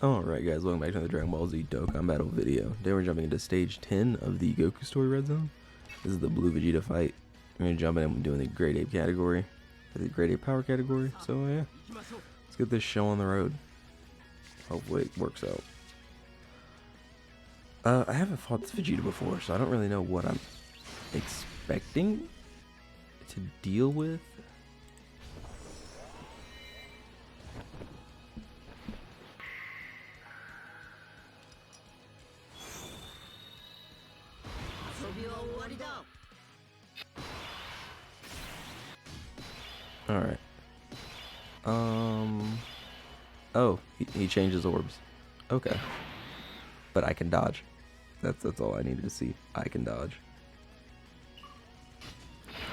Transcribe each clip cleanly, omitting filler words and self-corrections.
Alright guys, welcome back to the Dragon Ball Z Dokkan battle video. Today we're jumping into stage 10 of the Goku story Red Zone. This is the Blue Vegeta fight. We're going to jump in and doing the Great Ape category, the Great Ape Power category. So yeah, let's get this show on the road. Hopefully it works out. I haven't fought this Vegeta before, so I don't really know what I'm expecting to deal with. Alright. Oh, he changes orbs. Okay. But I can dodge. That's all I needed to see. I can dodge.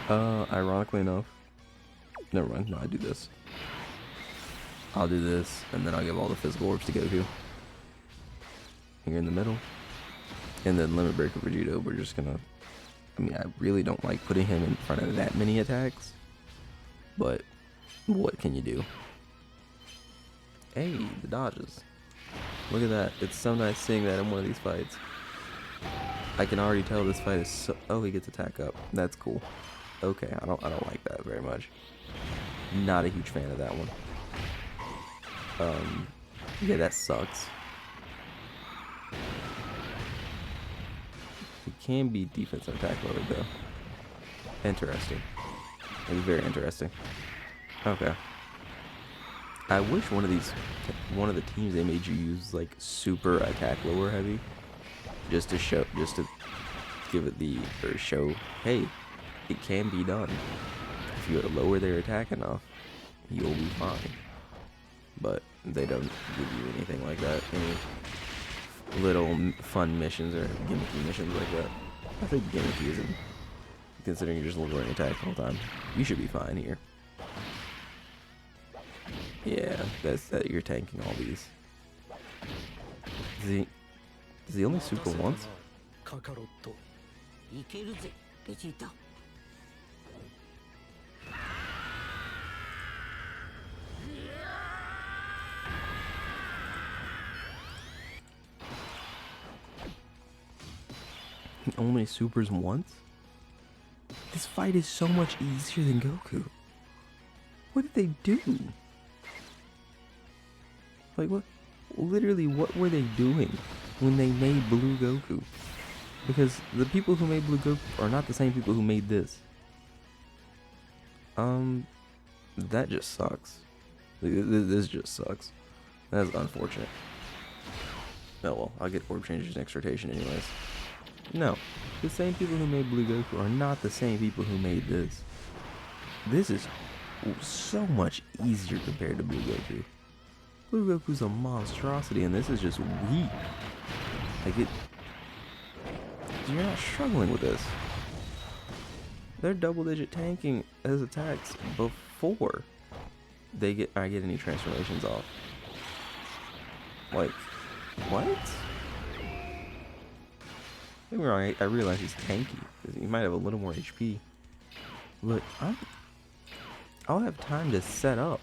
Ironically enough. Never mind, no, I do this. I'll do this, and then I'll give all the physical orbs to Goku. Here in the middle. And then Limit Breaker Vegeta, we're just gonna... I mean, I really don't like putting him in front of that many attacks. But, what can you do? Hey, the dodges. Look at that. It's so nice seeing that in one of these fights. I can already tell this fight is so... Oh, he gets attack up. That's cool. Okay, I don't like that very much. Not a huge fan of that one. Yeah, that sucks. It can be defensive attack loaded though. Interesting. It's very interesting. Okay. I wish one of the teams they made you use like super attack lower heavy, just to give it the show. Hey, it can be done. If you lower their attack enough, you'll be fine. But they don't give you anything like that. Any little fun missions or gimmicky missions like that. I think gimmicky isn't. Considering you're just lowering attack the whole time, you should be fine here. Yeah, that's that. You're tanking all these. Is he only super once? He only supers once? This fight is so much easier than Goku. What did they do? Like what? Literally, what were they doing when they made Blue Goku? Because the people who made Blue Goku are not the same people who made this. That just sucks. This just sucks. That's unfortunate. Oh well, I'll get orb changes next rotation anyways. No, the same people who made Blue Goku are not the same people who made this. This is so much easier compared to Blue Goku. Blue Goku's a monstrosity, and this is just weak. Like it, you're not struggling with this. They're double-digit tanking as attacks before I get any transformations off. Like, what? Don't get me wrong, I realize he's tanky. He might have a little more HP. But I'll have time to set up.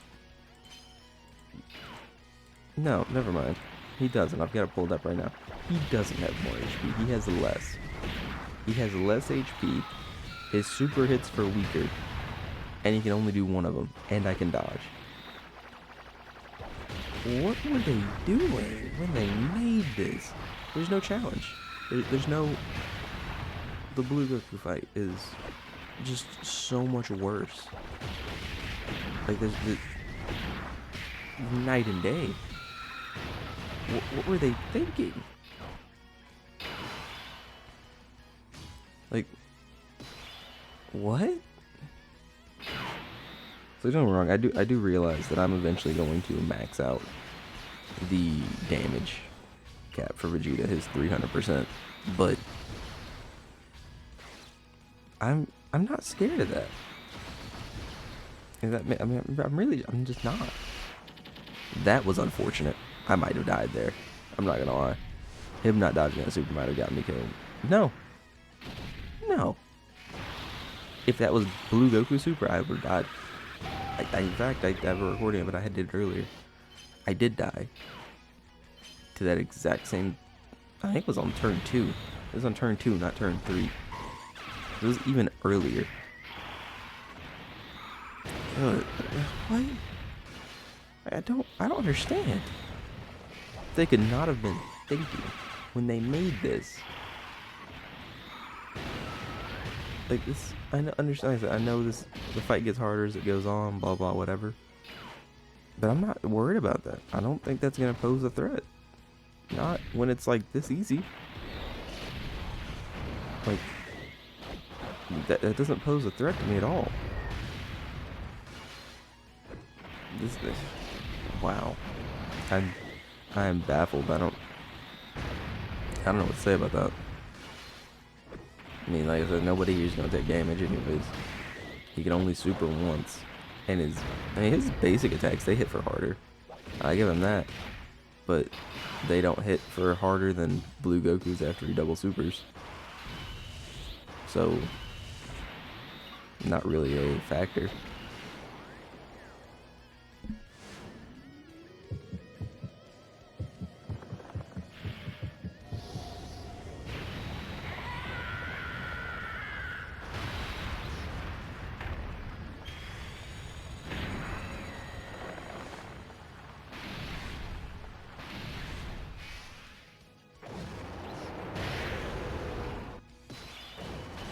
No, never mind. He doesn't. I've got it pulled up right now. He doesn't have more HP. He has less. He has less HP. His super hits for weaker. And he can only do one of them. And I can dodge. What were they doing when they made this? There's no challenge. There's no... The Blue Goku fight is just so much worse. Like, there's night and day. What were they thinking? Like, what? So don't get me wrong, I do realize that I'm eventually going to max out the damage cap for Vegeta, his 300%, but I'm not scared of that. I'm just not. That was unfortunate. I might have died there. I'm not gonna lie. Him not dodging that super might have gotten me killed. No. No. If that was Blue Goku Super, I would have died. In fact, I have a recording of it. I did it earlier. I did die. to that exact same. I think it was on turn 2. It was on turn 2, not turn 3. It was even earlier. What? I don't understand. They could not have been thinking when they made this. Like this, I understand. I know this. The fight gets harder as it goes on. Blah blah whatever. But I'm not worried about that. I don't think that's gonna pose a threat. Not when it's like this easy. Like that doesn't pose a threat to me at all. This wow. I am baffled. I don't know what to say about that. I mean, like I said, nobody here's gonna take damage anyways. He can only super once. And his basic attacks, they hit for harder. I give him that. But they don't hit for harder than Blue Goku's after he double supers. So, not really a factor.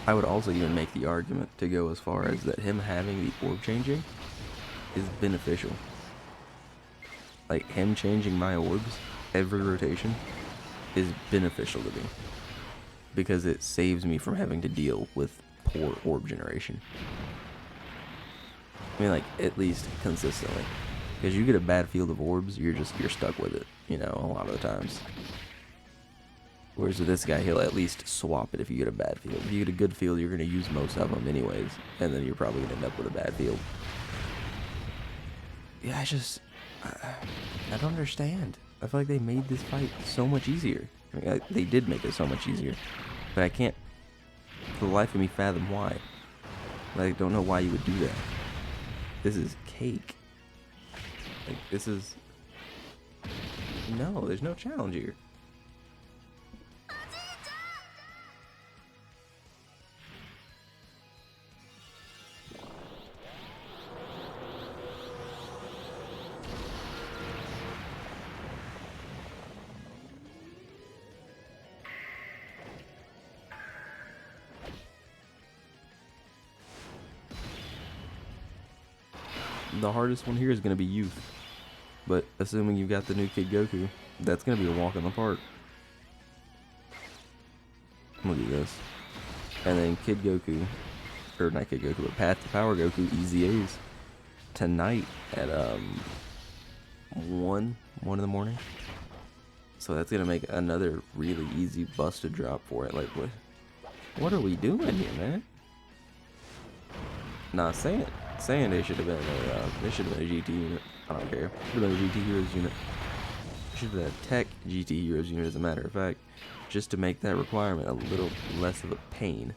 I would also even make the argument to go as far as that him having the orb changing is beneficial. Like, him changing my orbs every rotation is beneficial to me. Because it saves me from having to deal with poor orb generation. I mean, like, at least consistently. Because you get a bad field of orbs, you're stuck with it, you know, a lot of the times. Whereas with this guy, he'll at least swap it if you get a bad field. If you get a good field, you're going to use most of them anyways. And then you're probably going to end up with a bad field. Yeah, I don't understand. I feel like they made this fight so much easier. I mean, they did make it so much easier. But I can't, for the life of me, fathom why. I don't know why you would do that. This is cake. Like, this is... No, there's no challenge here. The hardest one here is going to be youth. But assuming you've got the new Kid Goku, that's going to be a walk in the park. Look at this. And then Kid Goku, or not Kid Goku, but Path to Power Goku, Easy A's, tonight at 1 in the morning. So that's going to make another really easy busted drop for it. Like, what are we doing here, man? Nah, saying they should have been a GT unit. I don't care. Should have been a GT Heroes unit. Should have been a Tech GT Heroes unit, as a matter of fact, just to make that requirement a little less of a pain.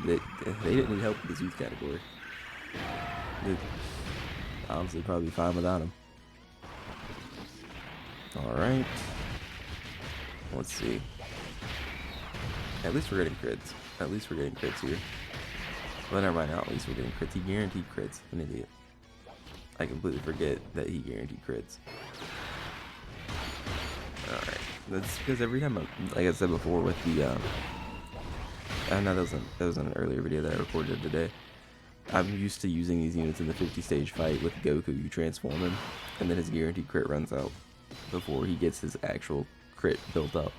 They didn't need help with this youth category. They'd honestly probably be fine without him. Alright. Let's see. At least we're getting crits. At least we're getting crits here. Well, never mind. At least we're getting crits. He guaranteed crits. An idiot. I completely forget that he guaranteed crits. Alright. That's because every time, like I said before with the, I know that was an earlier video that I recorded today. I'm used to using these units in the 50 stage fight with Goku. You transform him, and then his guaranteed crit runs out before he gets his actual crit built up.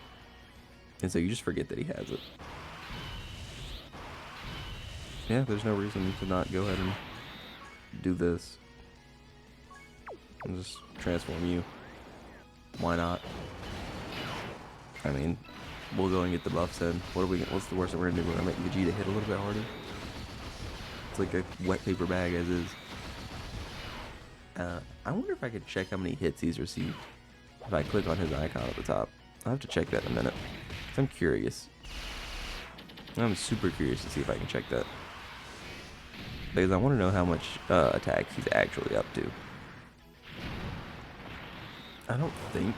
And so you just forget that he has it. Yeah, there's no reason to not go ahead and do this. And just transform you. Why not? I mean, we'll go and get the buffs in. What's the worst that we're gonna do? We're gonna make Vegeta hit a little bit harder. It's like a wet paper bag as is. I wonder if I could check how many hits he's received. If I click on his icon at the top. I'll have to check that in a minute. I'm curious. I'm super curious to see if I can check that. Because I want to know how much attacks he's actually up to. I don't think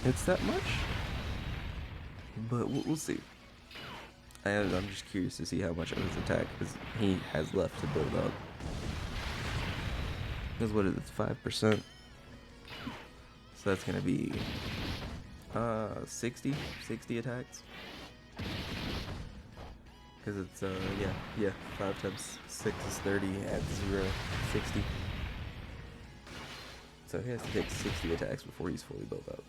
it's that much, but we'll see. I'm just curious to see how much of his attack he has left to build up. Because what is it, 5%? So that's gonna be 60 attacks. Because it's yeah, 5 times 6 is 30, add 0, 60. So he has to take 60 attacks before he's fully built up.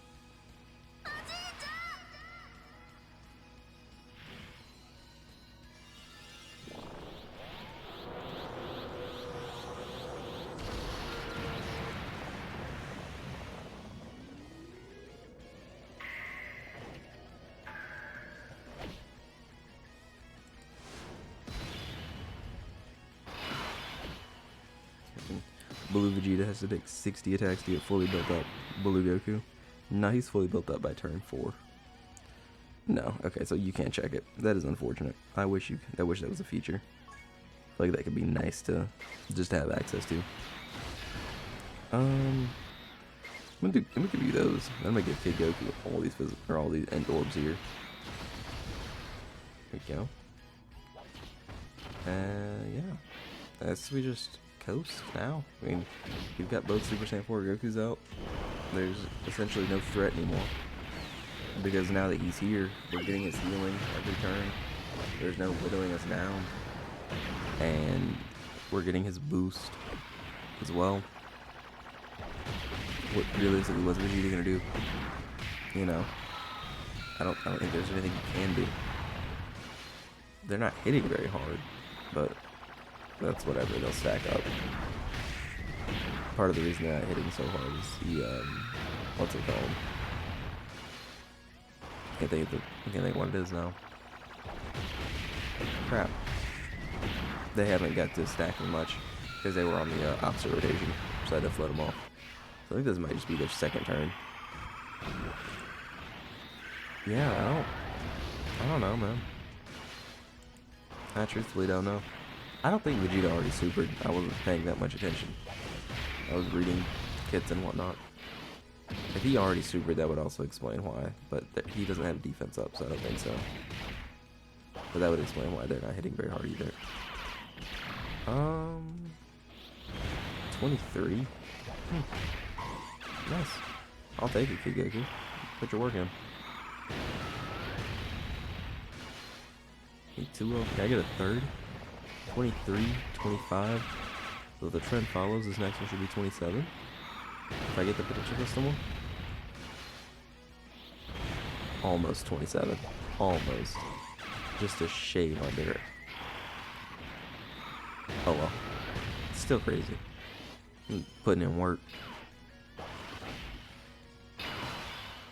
Blue Vegeta has to take 60 attacks to get fully built up. Blue Goku. No, he's fully built up by turn 4. No, okay, so you can't check it. That is unfortunate. I wish that was a feature. I feel like that could be nice to just have access to. I'm gonna give you those. I'm gonna give Kid Goku all these end orbs here. There we go. Yeah. We just coast now. I mean, you've got both Super Saiyan 4 Gokus out. There's essentially no threat anymore. Because now that he's here, we're getting his healing every turn. There's no whittling us down. And we're getting his boost as well. What realistically was Vegeta gonna do? You know, I don't think there's anything he can do. They're not hitting very hard, but that's whatever, they'll stack up. Part of the reason they're not hitting so hard is the, what's it called? I can't think what it is now. Crap. They haven't got to stacking much, because they were on the opposite rotation, so I had to float them off. So I think this might just be their second turn. Yeah, I don't know, man. I truthfully don't know. I don't think Vegeta already supered. I wasn't paying that much attention. I was reading kits and whatnot. If he already supered, that would also explain why. But he doesn't have defense up, so I don't think so. But that would explain why they're not hitting very hard either. 23. Nice. I'll take it, Kid Goku. Put your work in. 2-0. Can I get a third? 23, 25. So the trend follows. This next one should be 27. If I get the potential system one. Almost 27. Almost. Just a shade under it. Oh well. It's still crazy. I'm putting in work.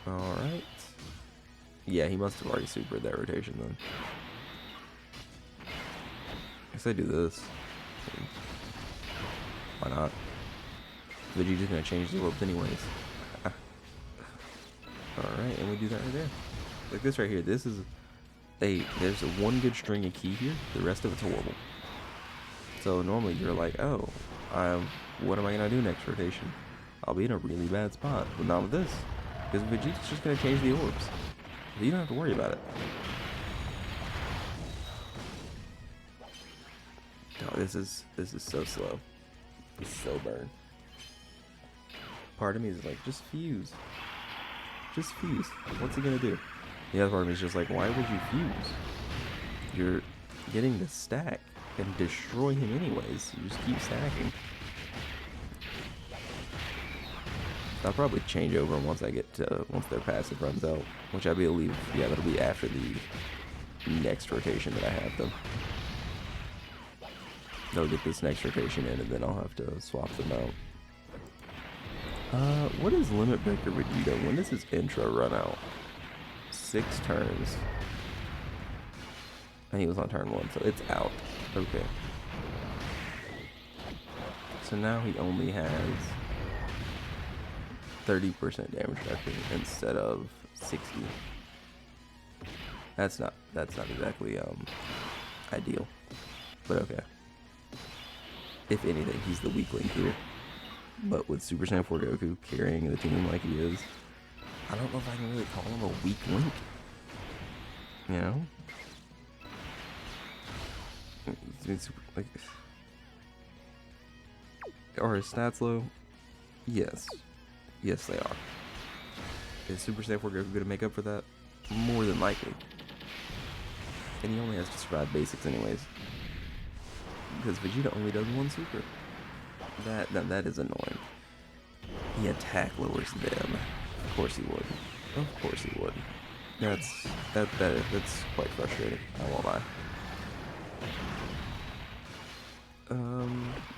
Alright. Yeah, he must have already supered that rotation then. I guess I do this. Why not? Vegeta's gonna change the ropes anyways. Alright, and we do that right there. Like this right here. This is there's a one good string of key here. The rest of it's horrible. So normally you're like, oh, what am I gonna do next rotation? I'll be in a really bad spot, but not with this. Because Vegeta's just gonna change the orbs. So you don't have to worry about it. Oh, this is so slow. It's so burn. Part of me is like, just fuse. Just fuse. What's he gonna do? The other part of me is just like, why would you fuse? You're getting to stack and destroy him anyways. You just keep stacking. I'll probably change over once their passive runs out, which I believe, yeah, that'll be after the next rotation that I have them. They'll get this next rotation in, and then I'll have to swap them out. What is Limit Breaker Vegeta? When does his intro run out? 6 turns. And he was on turn 1, so it's out. Okay. So now he only has 30% damage reduction instead of 60. That's not exactly ideal. But okay. If anything, he's the weak link here. But with Super Saiyan 4 Goku carrying the team like he is, I don't know if I can really call him a weak link. You know? Like, are his stats low? Yes. Yes, they are. Is Super Saiyan 4 Goku going to make up for that? More than likely. And he only has to survive basics anyways. Because Vegeta only does one super. That is annoying. He attack lowers them. Of course he would. Of course he would. That's quite frustrating. I won't lie.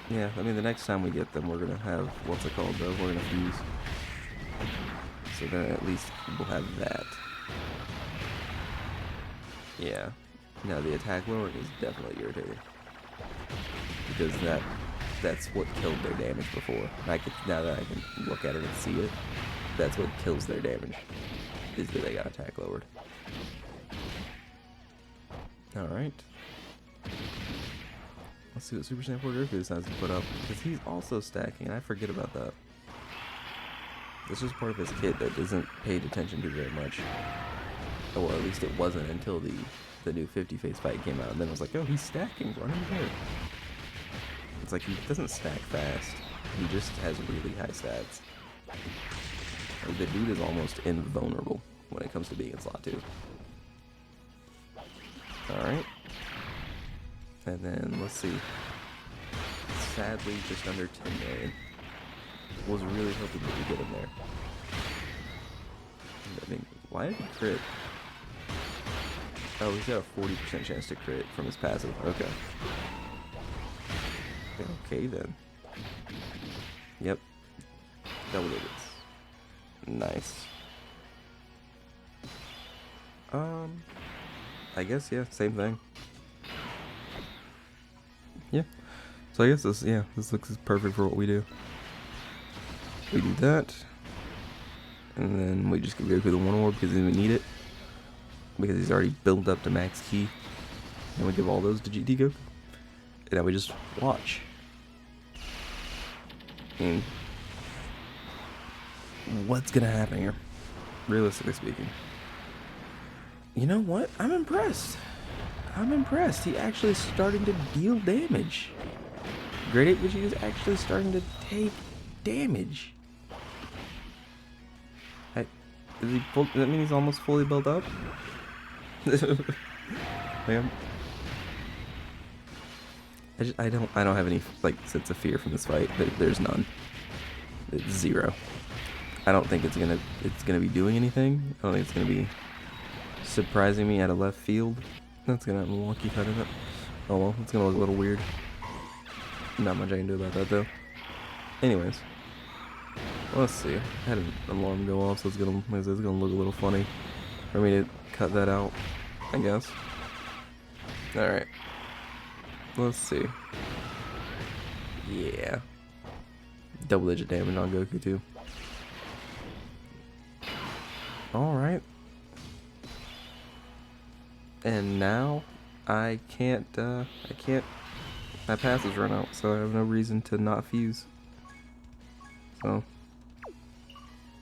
Yeah, I mean the next time we get them, we're gonna have what's it called though? We're gonna fuse. So then at least we'll have that. Yeah. Now the attack lowering is definitely irritating. Because that's what killed their damage before. Now that I can look at it and see it, that's what kills their damage. Is that they got attack lowered. Alright. Let's see what Super Saiyan 4 Goku decides to put up. Because he's also stacking, and I forget about that. This is part of his kit that isn't paid attention to very much. Or at least it wasn't until the new 50-face fight came out. And then I was like, oh, he's stacking, running here. It's like he doesn't stack fast. He just has really high stats. Like, the dude is almost invulnerable when it comes to being in slot 2. Alright. And then, let's see. Sadly, just under 10 million. Was really hoping we could get him there. I mean, why did he crit? Oh, he's got a 40% chance to crit from his passive. Okay. Okay, then. Yep. Double digits. Nice. I guess, yeah, same thing. Yeah. So I guess this looks perfect for what we do. We do that. And then we just give Goku the one orb because we need it. Because he's already built up to max ki. And we give all those to GT Goku. And now we just watch. I mean, what's gonna happen here? Realistically speaking. You know what? I'm impressed. I'm impressed. He actually is starting to deal damage. Great Ape Vegeta is actually starting to take damage. Is he full? Does that mean he's almost fully built up? Man. I don't have any like sense of fear from this fight. There's none. It's zero. I don't think it's gonna be doing anything. I don't think it's gonna be surprising me out of left field. That's gonna have a wonky cut in it. Oh well, it's gonna look a little weird. Not much I can do about that though. Anyways, let's see. I had an alarm go off, so it's gonna look a little funny for me to cut that out, I guess. All right. Let's see. Yeah. Double-digit damage on Goku too. All right. And now I can't. My passes run out, so I have no reason to not fuse. So,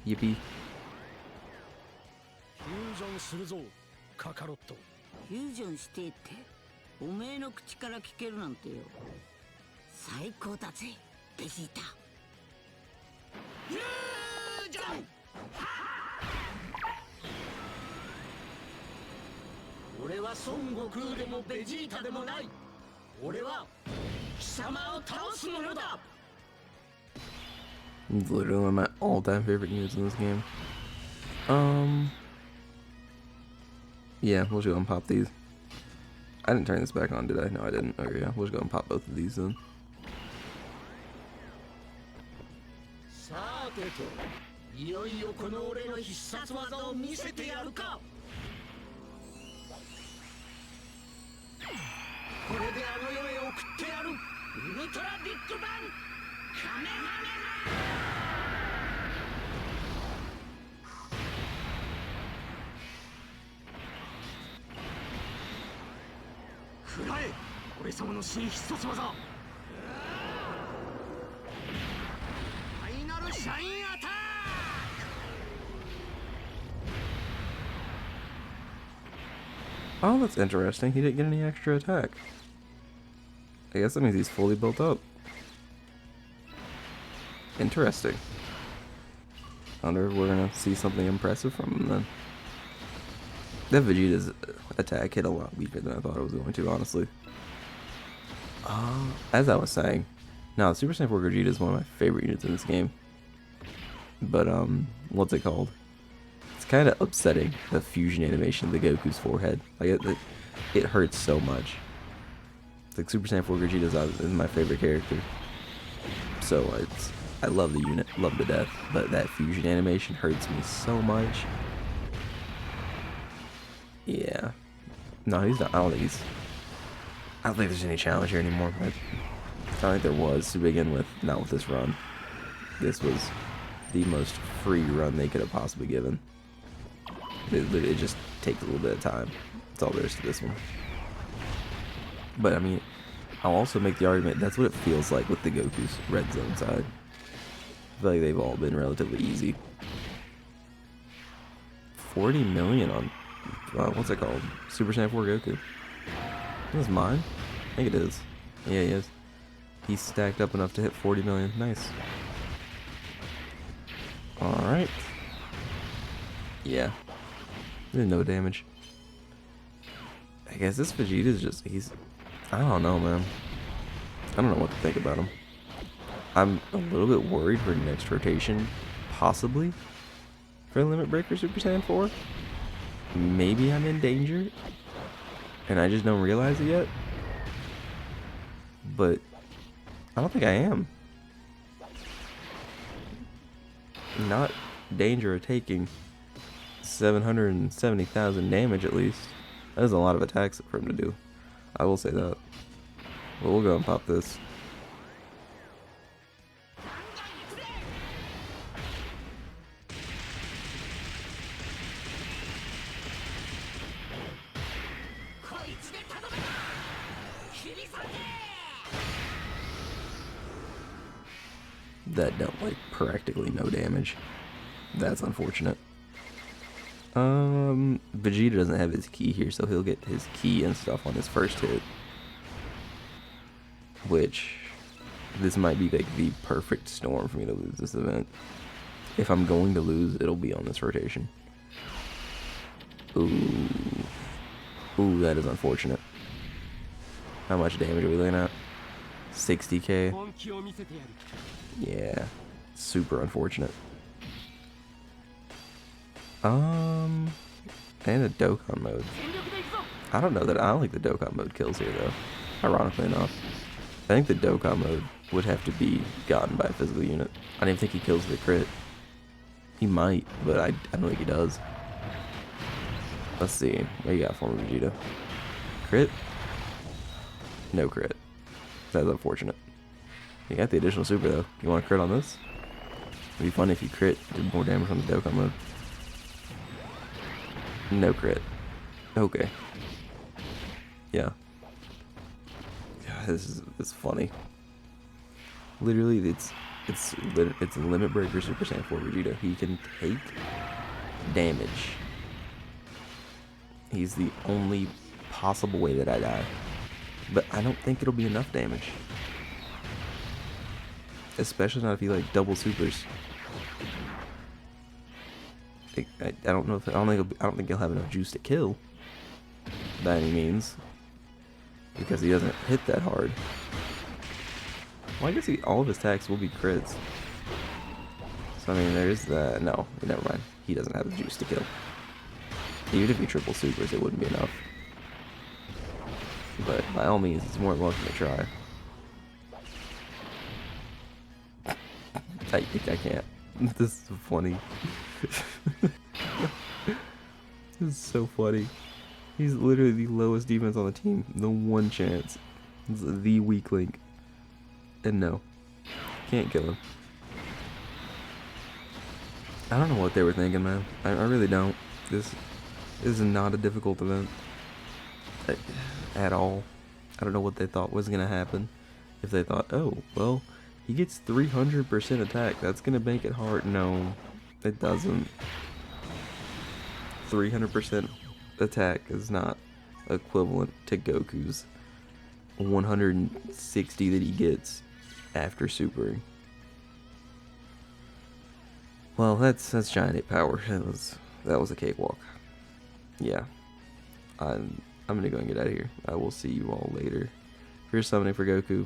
yippee. Fusion してっておめえの口から聞けるなんてよ最高だぜベジータフュージョン俺は孫悟空でもベジータでもない俺は貴様を倒す者だ He's literally one of my all-time favorite units in this game. Yeah, we'll just go and pop these. I didn't turn this back on, did I? No, I didn't. Okay, yeah, we'll just go and pop both of these then. Oh, that's interesting. He didn't get any extra attack. I guess that means he's fully built up. Interesting. I wonder if we're gonna see something impressive from him then. That Vegeta's attack hit a lot weaker than I thought it was going to, honestly. As I was saying, no, Super Saiyan 4 Vegeta is one of my favorite units in this game. But, what's it called? It's kind of upsetting, the fusion animation of the Goku's forehead. Like, it hurts so much. Like, Super Saiyan 4 Vegeta is my favorite character. So, I love the unit, love to death. But that fusion animation hurts me so much. Yeah. No, he's not. I don't think there's any challenge here anymore. I don't think there was to begin with. Not with this run. This was the most free run they could have possibly given. It just takes a little bit of time. That's all there is to this one. But I mean, I'll also make the argument that's what it feels like with the Goku's Red Zone side. I feel like they've all been relatively easy. 40 million on what's it called? Super Saiyan 4 Goku. Is this mine? I think it is. Yeah, he is. He's stacked up enough to hit 40 million. Nice. Alright. Yeah. There's no damage. I guess this Vegeta is just, I don't know, man. I don't know what to think about him. I'm a little bit worried for next rotation, possibly, for Limit Breaker Super Saiyan 4. Maybe I'm in danger, and I just don't realize it yet. But I don't think I am. Not danger of taking 770,000 damage at least. That is a lot of attacks for him to do. I will say that. But we'll go and pop this. That dealt like practically no damage. That's unfortunate. Vegeta doesn't have his key here, so he'll get his key and stuff on his first hit. Which, this might be like the perfect storm for me to lose this event. If I'm going to lose, it'll be on this rotation. Ooh. Ooh, that is unfortunate. How much damage are we looking at? 60k. Yeah. Super unfortunate. And a Dokkan mode. I don't think the Dokkan mode kills here though. Ironically enough. I think the Dokkan mode would have to be gotten by a physical unit. I didn't think he kills the crit. He might, but I don't think he does. Let's see. What you got for me, Vegeta? Crit? No crit. That's unfortunate. You got the additional super though. You want to crit on this? It'd be fun if you crit, did more damage on the Dokkan mode. No crit. Okay. Yeah. God, it's funny. Literally, it's Limit Breaker Super Saiyan 4 Vegeta. He can take damage. He's the only possible way that I die. But I don't think it'll be enough damage. Especially not if he like double supers. I don't know if I don't think he'll have enough juice to kill by any means, because he doesn't hit that hard. Well, I guess all of his attacks will be crits. So I mean, there is that. No, never mind. He doesn't have the juice to kill. Even if he triple supers, it wouldn't be enough. But by all means, it's more than welcome to try. I can't. This is funny. This is so funny. He's literally the lowest defense on the team. The one chance. It's the weak link. And no. Can't kill him. I don't know what they were thinking, man. I really don't. This is not a difficult event. At all. I don't know what they thought was going to happen. If they thought, oh, well, he gets 300% attack. That's going to make it hard. No, it doesn't. 300% attack is not equivalent to Goku's 160 that he gets after supering. Well, that's Giant Ape Power. That was a cakewalk. Yeah, I'm gonna go and get out of here. I will see you all later. If you're summoning for Goku,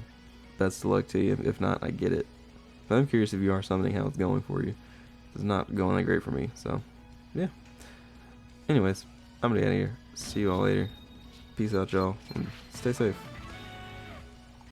best of luck to you. If not, I get it. But I'm curious if you are summoning, how it's going for you. It's not going that great for me, so yeah. Anyways, I'm gonna get out of here. See you all later. Peace out, y'all, and stay safe.